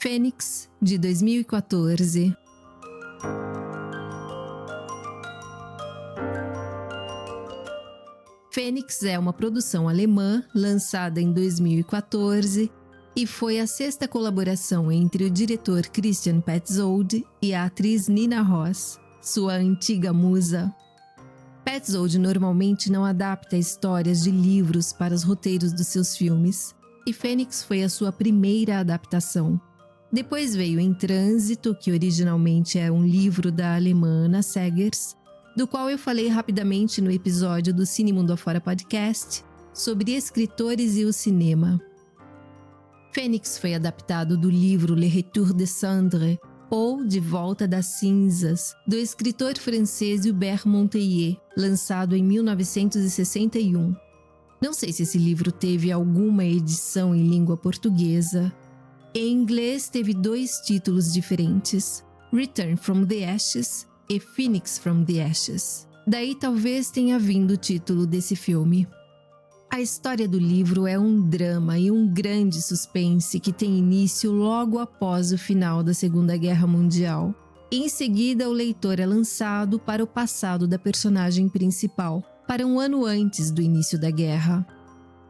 Fênix, de 2014. Fênix é uma produção alemã lançada em 2014 e foi a sexta colaboração entre o diretor Christian Petzold e a atriz Nina Ross, sua antiga musa. Petzold normalmente não adapta histórias de livros para os roteiros dos seus filmes, e Fênix foi a sua primeira adaptação. Depois veio Em Trânsito, que originalmente é um livro da alemã Anna Seghers, do qual eu falei rapidamente no episódio do Cine Mundo Afora Podcast sobre escritores e o cinema. Fênix foi adaptado do livro Le Retour des Cendres, ou De Volta das Cinzas, do escritor francês Hubert Monteillet, lançado em 1961. Não sei se esse livro teve alguma edição em língua portuguesa. Em inglês teve 2 títulos diferentes, Return from the Ashes e Phoenix from the Ashes. Daí talvez tenha vindo o título desse filme. A história do livro é um drama e um grande suspense que tem início logo após o final da Segunda Guerra Mundial. Em seguida, o leitor é lançado para o passado da personagem principal, para um ano antes do início da guerra.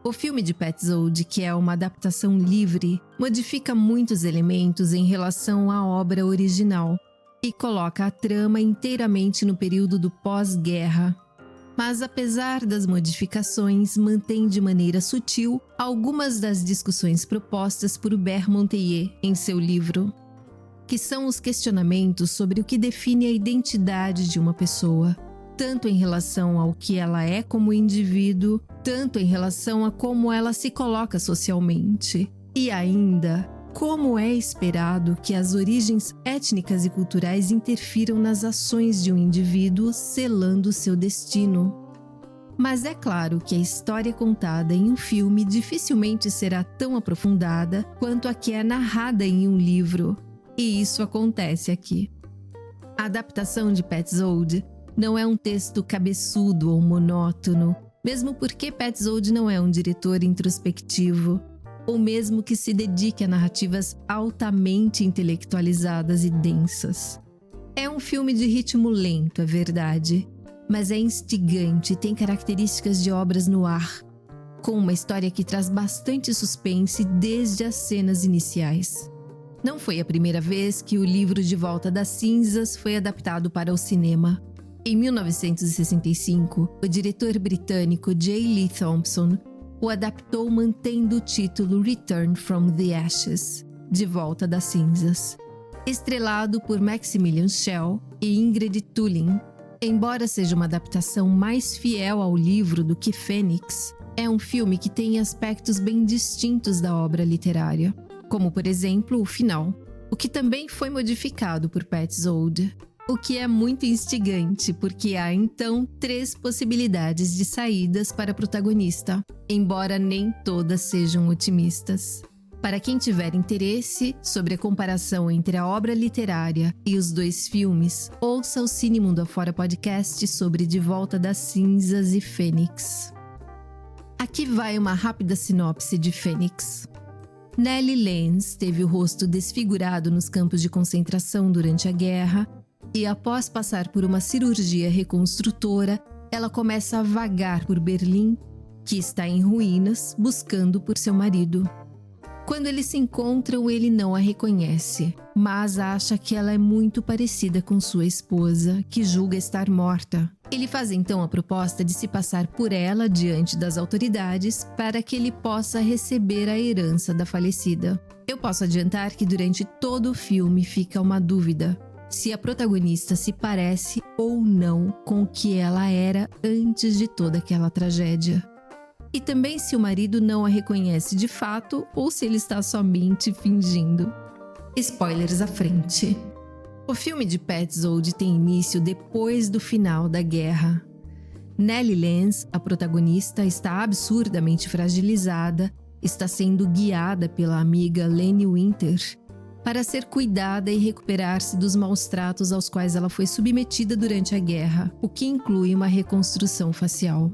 O filme de Petzold, que é uma adaptação livre, modifica muitos elementos em relação à obra original e coloca a trama inteiramente no período do pós-guerra. Mas apesar das modificações, mantém de maneira sutil algumas das discussões propostas por Hubert Monteillet em seu livro, que são os questionamentos sobre o que define a identidade de uma pessoa, tanto em relação ao que ela é como indivíduo, tanto em relação a como ela se coloca socialmente, e ainda como é esperado que as origens étnicas e culturais interfiram nas ações de um indivíduo, selando seu destino. Mas é claro que a história contada em um filme dificilmente será tão aprofundada quanto a que é narrada em um livro, e isso acontece aqui. A adaptação de Petzold não é um texto cabeçudo ou monótono, mesmo porque Petzold não é um diretor introspectivo, ou mesmo que se dedique a narrativas altamente intelectualizadas e densas. É um filme de ritmo lento, é verdade, mas é instigante e tem características de obras no ar, com uma história que traz bastante suspense desde as cenas iniciais. Não foi a primeira vez que o livro De Volta das Cinzas foi adaptado para o cinema. Em 1965, o diretor britânico J. Lee Thompson o adaptou mantendo o título Return from the Ashes, De Volta das Cinzas. Estrelado por Maximilian Schell e Ingrid Thulin, embora seja uma adaptação mais fiel ao livro do que Fênix, é um filme que tem aspectos bem distintos da obra literária, como por exemplo o final, o que também foi modificado por Petzold. O que é muito instigante, porque há então 3 possibilidades de saídas para a protagonista, embora nem todas sejam otimistas. Para quem tiver interesse sobre a comparação entre a obra literária e os 2 filmes, ouça o Cine Mundo Afora Podcast sobre De Volta das Cinzas e Fênix. Aqui vai uma rápida sinopse de Fênix. Nellie Lenz teve o rosto desfigurado nos campos de concentração durante a guerra, e após passar por uma cirurgia reconstrutora, ela começa a vagar por Berlim, que está em ruínas, buscando por seu marido. Quando eles se encontram, ele não a reconhece, mas acha que ela é muito parecida com sua esposa, que julga estar morta. Ele faz então a proposta de se passar por ela diante das autoridades para que ele possa receber a herança da falecida. Eu posso adiantar que durante todo o filme fica uma dúvida: se a protagonista se parece ou não com o que ela era antes de toda aquela tragédia. E também se o marido não a reconhece de fato ou se ele está somente fingindo. Spoilers à frente. O filme de Petzold tem início depois do final da guerra. Nellie Lenz, a protagonista, está absurdamente fragilizada, está sendo guiada pela amiga Leni Winter para ser cuidada e recuperar-se dos maus tratos aos quais ela foi submetida durante a guerra, o que inclui uma reconstrução facial.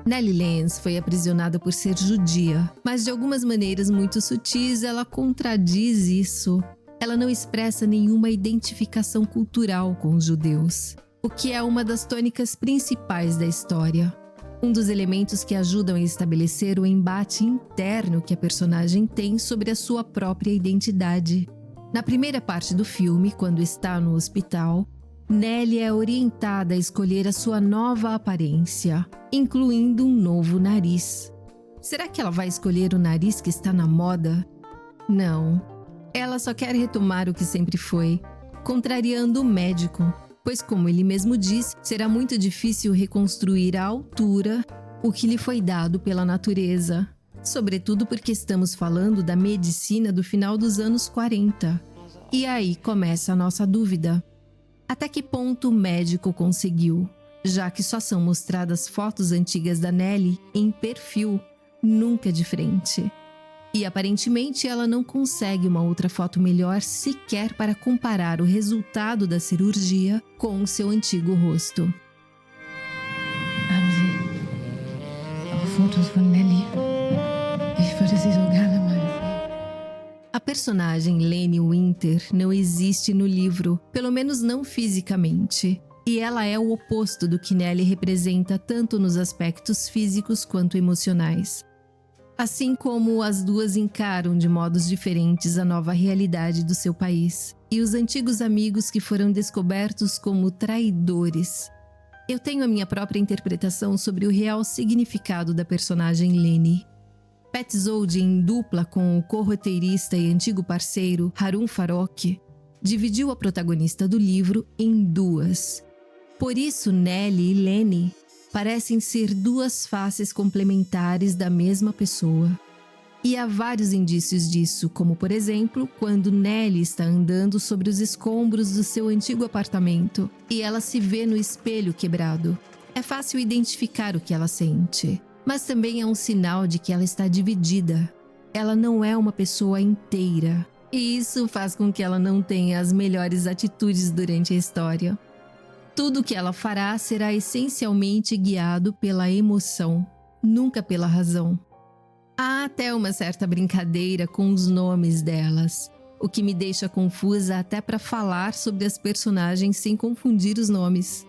Nellie Lenz foi aprisionada por ser judia, mas de algumas maneiras muito sutis ela contradiz isso. Ela não expressa nenhuma identificação cultural com os judeus, o que é uma das tônicas principais da história. Um dos elementos que ajudam a estabelecer o embate interno que a personagem tem sobre a sua própria identidade. Na primeira parte do filme, quando está no hospital, Nellie é orientada a escolher a sua nova aparência, incluindo um novo nariz. Será que ela vai escolher o nariz que está na moda? Não. Ela só quer retomar o que sempre foi, contrariando o médico, pois, como ele mesmo diz, será muito difícil reconstruir à altura o que lhe foi dado pela natureza, sobretudo porque estamos falando da medicina do final dos anos 40. E aí começa a nossa dúvida. Até que ponto o médico conseguiu, já que só são mostradas fotos antigas da Nellie em perfil, nunca de frente. E aparentemente ela não consegue uma outra foto melhor sequer para comparar o resultado da cirurgia com o seu antigo rosto. Haben Sie auch Fotos von Nellie? Ich würde sie so gerne mal sehen. A personagem Leni Winter não existe no livro, pelo menos não fisicamente. E ela é o oposto do que Nellie representa tanto nos aspectos físicos quanto emocionais. Assim como as duas encaram de modos diferentes a nova realidade do seu país e os antigos amigos que foram descobertos como traidores. Eu tenho a minha própria interpretação sobre o real significado da personagem Leni. Petzold, em dupla com o co-roteirista e antigo parceiro Harun Farok, dividiu a protagonista do livro em duas. Por isso, Nellie e Leni parecem ser duas faces complementares da mesma pessoa. E há vários indícios disso, como por exemplo, quando Nellie está andando sobre os escombros do seu antigo apartamento e ela se vê no espelho quebrado. É fácil identificar o que ela sente, mas também é um sinal de que ela está dividida. Ela não é uma pessoa inteira, e isso faz com que ela não tenha as melhores atitudes durante a história. Tudo o que ela fará será essencialmente guiado pela emoção, nunca pela razão. Há até uma certa brincadeira com os nomes delas, o que me deixa confusa até para falar sobre as personagens sem confundir os nomes.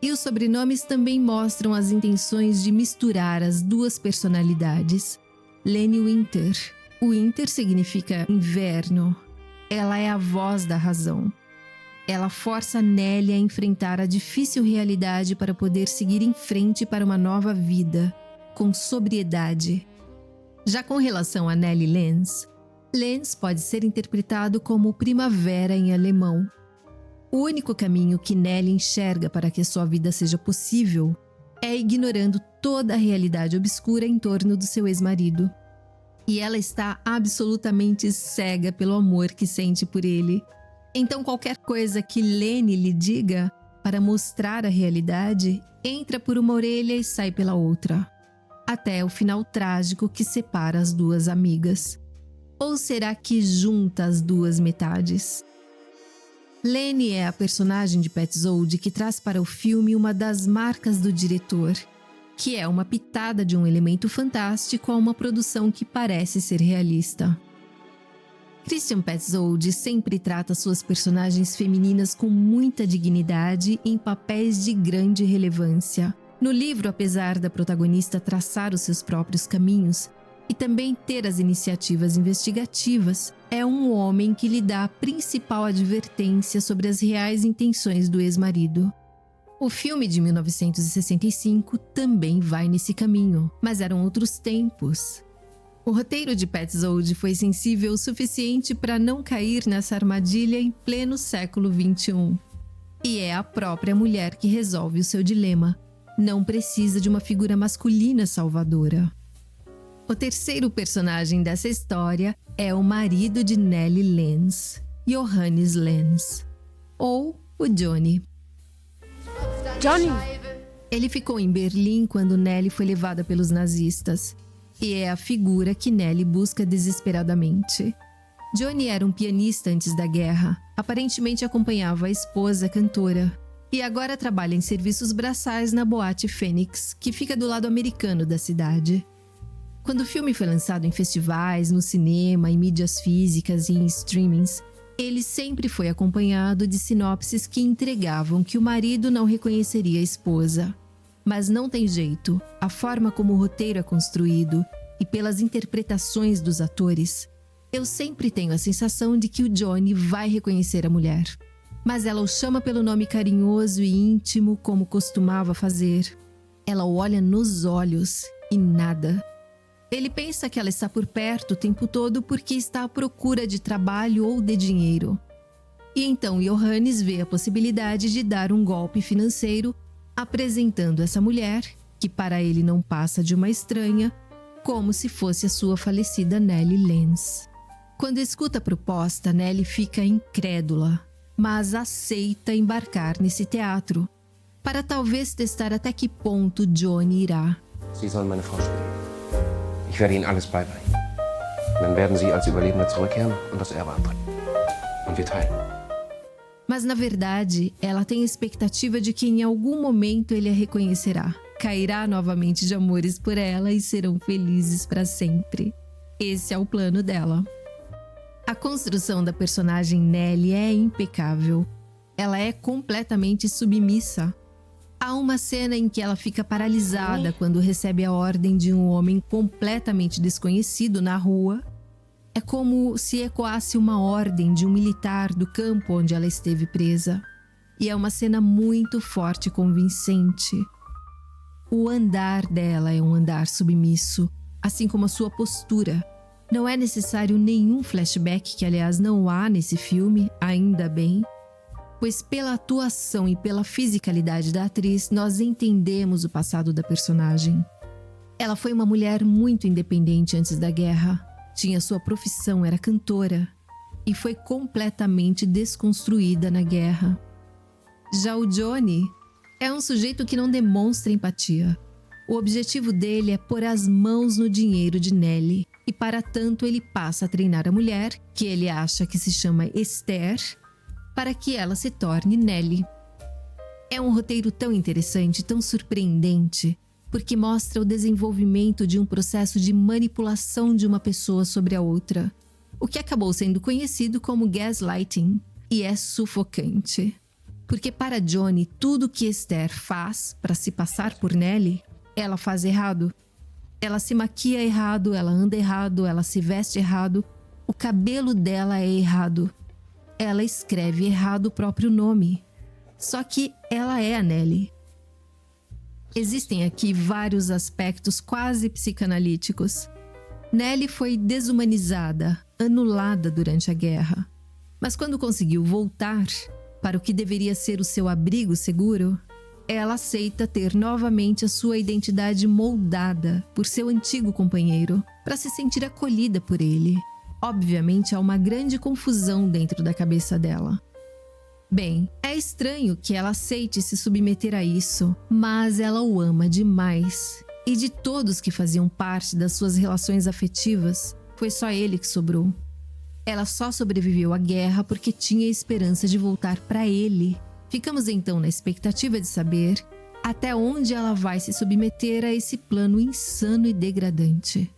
E os sobrenomes também mostram as intenções de misturar as duas personalidades. Leni Winter. Winter significa inverno. Ela é a voz da razão. Ela força Nellie a enfrentar a difícil realidade para poder seguir em frente para uma nova vida, com sobriedade. Já com relação a Nellie Lenz, Lenz pode ser interpretado como primavera em alemão. O único caminho que Nellie enxerga para que sua vida seja possível é ignorando toda a realidade obscura em torno do seu ex-marido. E ela está absolutamente cega pelo amor que sente por ele. Então qualquer coisa que Leni lhe diga para mostrar a realidade entra por uma orelha e sai pela outra, até o final trágico que separa as duas amigas. Ou será que junta as duas metades? Leni é a personagem de Petzold que traz para o filme uma das marcas do diretor, que é uma pitada de um elemento fantástico a uma produção que parece ser realista. Christian Petzold sempre trata suas personagens femininas com muita dignidade em papéis de grande relevância. No livro, apesar da protagonista traçar os seus próprios caminhos e também ter as iniciativas investigativas, é um homem que lhe dá a principal advertência sobre as reais intenções do ex-marido. O filme de 1965 também vai nesse caminho, mas eram outros tempos. O roteiro de Petzold foi sensível o suficiente para não cair nessa armadilha em pleno século XXI. E é a própria mulher que resolve o seu dilema. Não precisa de uma figura masculina salvadora. O terceiro personagem dessa história é o marido de Nellie Lenz, Johannes Lenz, ou o Johnny. Johnny! Ele ficou em Berlim quando Nellie foi levada pelos nazistas. E é a figura que Nellie busca desesperadamente. Johnny era um pianista antes da guerra. Aparentemente acompanhava a esposa cantora. e agora trabalha em serviços braçais na Boate Fênix, que fica do lado americano da cidade. Quando o filme foi lançado em festivais, no cinema, em mídias físicas e em streamings, ele sempre foi acompanhado de sinopses que entregavam que o marido não reconheceria a esposa. Mas não tem jeito, a forma como o roteiro é construído e pelas interpretações dos atores, eu sempre tenho a sensação de que o Johnny vai reconhecer a mulher. Mas ela o chama pelo nome carinhoso e íntimo como costumava fazer. Ela o olha nos olhos e nada. Ele pensa que ela está por perto o tempo todo porque está à procura de trabalho ou de dinheiro. E então Johannes vê a possibilidade de dar um golpe financeiro, apresentando essa mulher, que para ele não passa de uma estranha, como se fosse a sua falecida Nellie Lenz. Quando escuta a proposta, Nellie fica incrédula, mas aceita embarcar nesse teatro, para talvez testar até que ponto Johnny irá. Sie sollen meine Frau spielen. Ich werde Ihnen alles beibringen. Dann werden Sie als Überlebende zurückkehren und das Erbe antreten. Und wir teilen. Mas na verdade, ela tem a expectativa de que em algum momento ele a reconhecerá, cairá novamente de amores por ela e serão felizes para sempre. Esse é o plano dela. A construção da personagem Nellie é impecável. Ela é completamente submissa. Há uma cena em que ela fica paralisada quando recebe a ordem de um homem completamente desconhecido na rua. É como se ecoasse uma ordem de um militar do campo onde ela esteve presa. E é uma cena muito forte e convincente. O andar dela é um andar submisso, assim como a sua postura. Não é necessário nenhum flashback, que aliás não há nesse filme, ainda bem. Pois pela atuação e pela fisicalidade da atriz, nós entendemos o passado da personagem. Ela foi uma mulher muito independente antes da guerra, tinha sua profissão, era cantora, e foi completamente desconstruída na guerra. Já o Johnny é um sujeito que não demonstra empatia. O objetivo dele é pôr as mãos no dinheiro de Nellie, e para tanto ele passa a treinar a mulher, que ele acha que se chama Esther, para que ela se torne Nellie. É um roteiro tão interessante, tão surpreendente, porque mostra o desenvolvimento de um processo de manipulação de uma pessoa sobre a outra, o que acabou sendo conhecido como gaslighting, e é sufocante. Porque para Johnny, tudo que Esther faz para se passar por Nellie, ela faz errado. Ela se maquia errado, ela anda errado, ela se veste errado, o cabelo dela é errado. Ela escreve errado o próprio nome. Só que ela é a Nellie. Existem aqui vários aspectos quase psicanalíticos. Nellie foi desumanizada, anulada durante a guerra. Mas quando conseguiu voltar para o que deveria ser o seu abrigo seguro, ela aceita ter novamente a sua identidade moldada por seu antigo companheiro, para se sentir acolhida por ele. Obviamente há uma grande confusão dentro da cabeça dela. Bem, é estranho que ela aceite se submeter a isso, mas ela o ama demais. E de todos que faziam parte das suas relações afetivas, foi só ele que sobrou. Ela só sobreviveu à guerra porque tinha esperança de voltar para ele. Ficamos então na expectativa de saber até onde ela vai se submeter a esse plano insano e degradante.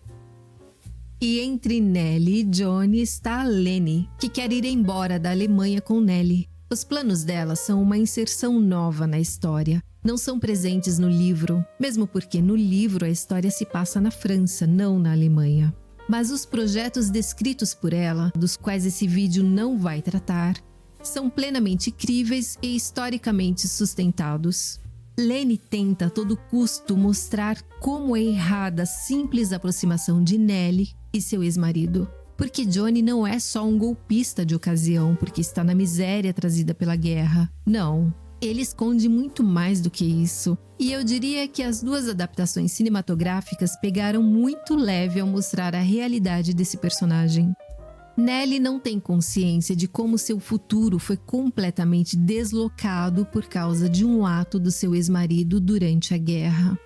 E entre Nellie e Johnny está a Leni, que quer ir embora da Alemanha com Nellie. Os planos dela são uma inserção nova na história. Não são presentes no livro, mesmo porque no livro a história se passa na França, não na Alemanha. Mas os projetos descritos por ela, dos quais esse vídeo não vai tratar, são plenamente críveis e historicamente sustentados. Leni tenta a todo custo mostrar como é errada a simples aproximação de Nellie e seu ex-marido. Porque Johnny não é só um golpista de ocasião porque está na miséria trazida pela guerra. Não, ele esconde muito mais do que isso. E eu diria que as duas adaptações cinematográficas pegaram muito leve ao mostrar a realidade desse personagem. Nellie não tem consciência de como seu futuro foi completamente deslocado por causa de um ato do seu ex-marido durante a guerra.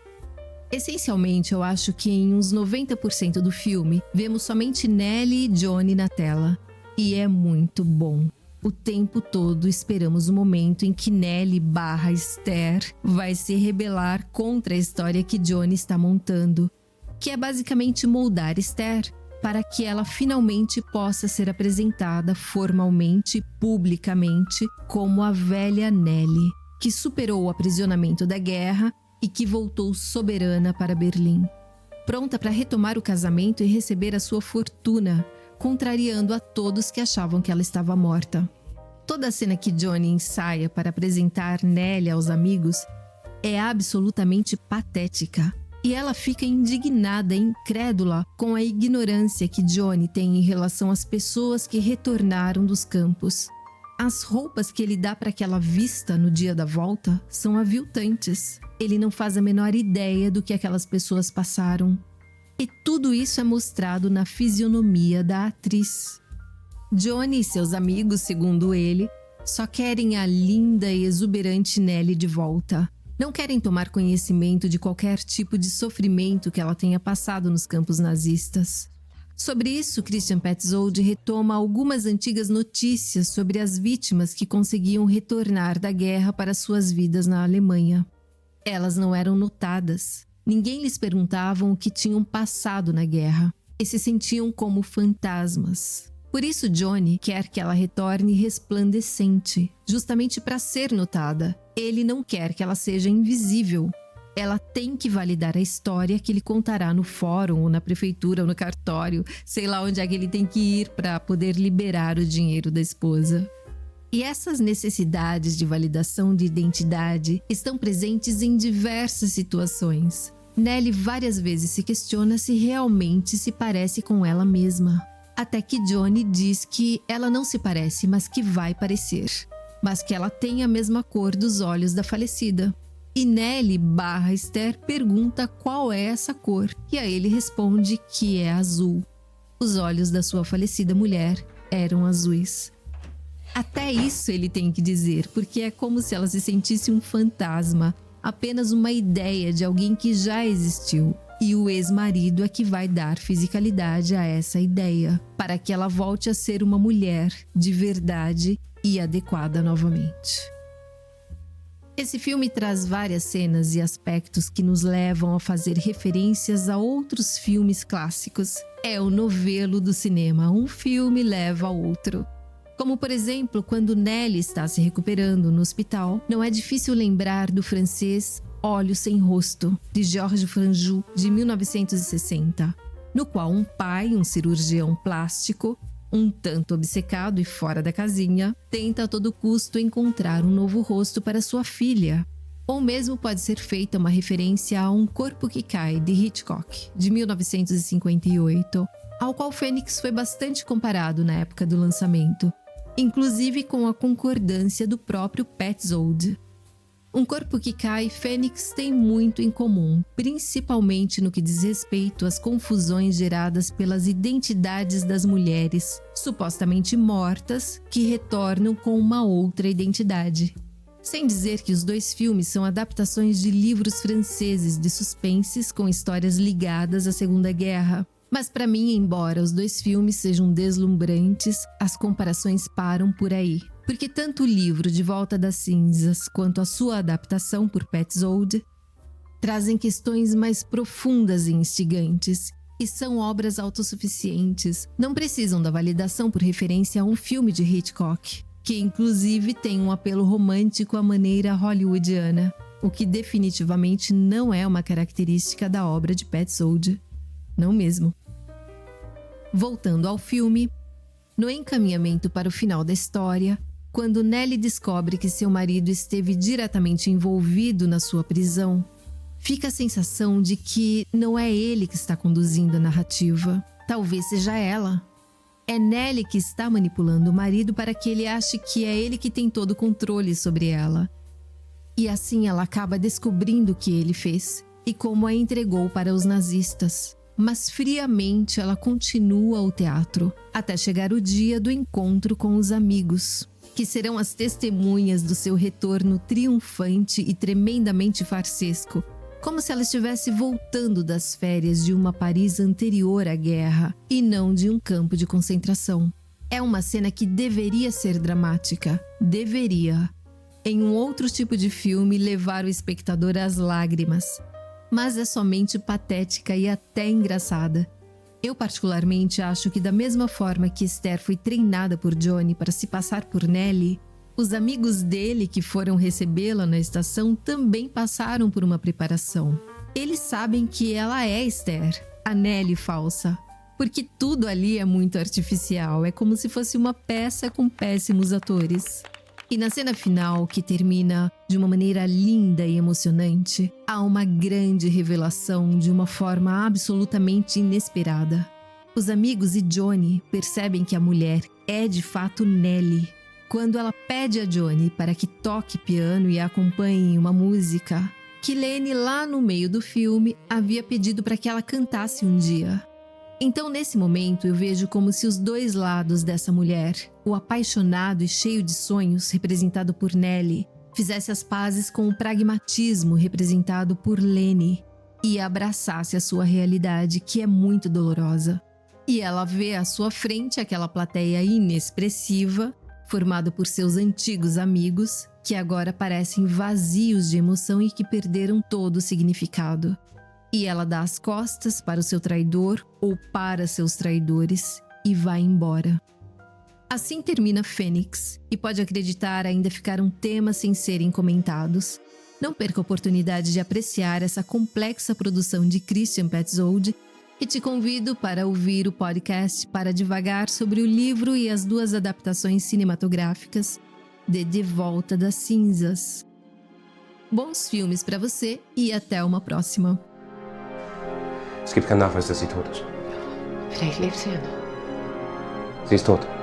Essencialmente, eu acho que em uns 90% do filme, vemos somente Nellie e Johnny na tela. E é muito bom. O tempo todo esperamos o momento em que Nellie/Esther vai se rebelar contra a história que Johnny está montando, que é basicamente moldar Esther para que ela finalmente possa ser apresentada formalmente e publicamente como a velha Nellie, que superou o aprisionamento da guerra e que voltou soberana para Berlim, pronta para retomar o casamento e receber a sua fortuna, contrariando a todos que achavam que ela estava morta. Toda a cena que Johnny ensaia para apresentar Nellie aos amigos é absolutamente patética. E ela fica indignada e incrédula com a ignorância que Johnny tem em relação às pessoas que retornaram dos campos. As roupas que ele dá para que ela vista no dia da volta são aviltantes. Ele não faz a menor ideia do que aquelas pessoas passaram. E tudo isso é mostrado na fisionomia da atriz. Johnny e seus amigos, segundo ele, só querem a linda e exuberante Nellie de volta. Não querem tomar conhecimento de qualquer tipo de sofrimento que ela tenha passado nos campos nazistas. Sobre isso, Christian Petzold retoma algumas antigas notícias sobre as vítimas que conseguiam retornar da guerra para suas vidas na Alemanha. Elas não eram notadas. Ninguém lhes perguntava o que tinham passado na guerra e se sentiam como fantasmas. Por isso, Johnny quer que ela retorne resplandecente, justamente para ser notada. Ele não quer que ela seja invisível. Ela tem que validar a história que ele contará no fórum, ou na prefeitura, ou no cartório, sei lá onde é que ele tem que ir para poder liberar o dinheiro da esposa. E essas necessidades de validação de identidade estão presentes em diversas situações. Nellie várias vezes se questiona se realmente se parece com ela mesma. Até que Johnny diz que ela não se parece, mas que vai parecer. Mas que ela tem a mesma cor dos olhos da falecida. E Nellie/Esther pergunta qual é essa cor, e aí ele responde que é azul. Os olhos da sua falecida mulher eram azuis. Até isso ele tem que dizer, porque é como se ela se sentisse um fantasma, apenas uma ideia de alguém que já existiu. E o ex-marido é que vai dar fisicalidade a essa ideia, para que ela volte a ser uma mulher de verdade e adequada novamente. Esse filme traz várias cenas e aspectos que nos levam a fazer referências a outros filmes clássicos. É o novelo do cinema, um filme leva ao outro. Como, por exemplo, quando Nellie está se recuperando no hospital, não é difícil lembrar do francês Olhos Sem Rosto, de Georges Franju, de 1960, no qual um pai, um cirurgião plástico, um tanto obcecado e fora da casinha, tenta a todo custo encontrar um novo rosto para sua filha. Ou mesmo pode ser feita uma referência a Um Corpo que Cai, de Hitchcock, de 1958, ao qual Fênix foi bastante comparado na época do lançamento, inclusive com a concordância do próprio Petzold. Um Corpo que Cai e Fênix têm muito em comum, principalmente no que diz respeito às confusões geradas pelas identidades das mulheres, supostamente mortas, que retornam com uma outra identidade. Sem dizer que os dois filmes são adaptações de livros franceses de suspenses com histórias ligadas à Segunda Guerra. Mas para mim, embora os dois filmes sejam deslumbrantes, as comparações param por aí. Porque tanto o livro De Volta das Cinzas quanto a sua adaptação por Petzold trazem questões mais profundas e instigantes e são obras autossuficientes, não precisam da validação por referência a um filme de Hitchcock, que inclusive tem um apelo romântico à maneira hollywoodiana, o que definitivamente não é uma característica da obra de Petzold. Não mesmo. Voltando ao filme, no encaminhamento para o final da história, quando Nellie descobre que seu marido esteve diretamente envolvido na sua prisão, fica a sensação de que não é ele que está conduzindo a narrativa. Talvez seja ela. É Nellie que está manipulando o marido para que ele ache que é ele que tem todo o controle sobre ela. E assim ela acaba descobrindo o que ele fez e como a entregou para os nazistas. Mas friamente ela continua o teatro, até chegar o dia do encontro com os amigos, que serão as testemunhas do seu retorno triunfante e tremendamente farsesco, como se ela estivesse voltando das férias de uma Paris anterior à guerra e não de um campo de concentração. É uma cena que deveria ser dramática. Deveria. Em um outro tipo de filme, levar o espectador às lágrimas. Mas é somente patética e até engraçada. Eu particularmente acho que da mesma forma que Esther foi treinada por Johnny para se passar por Nellie, os amigos dele que foram recebê-la na estação também passaram por uma preparação. Eles sabem que ela é Esther, a Nellie falsa, porque tudo ali é muito artificial, é como se fosse uma peça com péssimos atores. E na cena final, que termina de uma maneira linda e emocionante, há uma grande revelação de uma forma absolutamente inesperada. Os amigos e Johnny percebem que a mulher é de fato Nellie. Quando ela pede a Johnny para que toque piano e a acompanhe em uma música que Lenny, lá no meio do filme, havia pedido para que ela cantasse um dia. Então, nesse momento, eu vejo como se os dois lados dessa mulher, o apaixonado e cheio de sonhos, representado por Nellie, fizesse as pazes com o pragmatismo, representado por Lenny, e abraçasse a sua realidade, que é muito dolorosa. E ela vê à sua frente aquela plateia inexpressiva, formada por seus antigos amigos, que agora parecem vazios de emoção e que perderam todo o significado. E ela dá as costas para o seu traidor ou para seus traidores e vai embora. Assim termina Fênix, e pode acreditar, ainda ficaram temas sem serem comentados. Não perca a oportunidade de apreciar essa complexa produção de Christian Petzold e te convido para ouvir o podcast Para Devagar sobre o livro e as 2 adaptações cinematográficas de Volta das Cinzas. Bons filmes para você e até uma próxima. Es gibt keinen Nachweis, dass sie tot ist. Vielleicht lebt sie ja noch. Sie ist tot.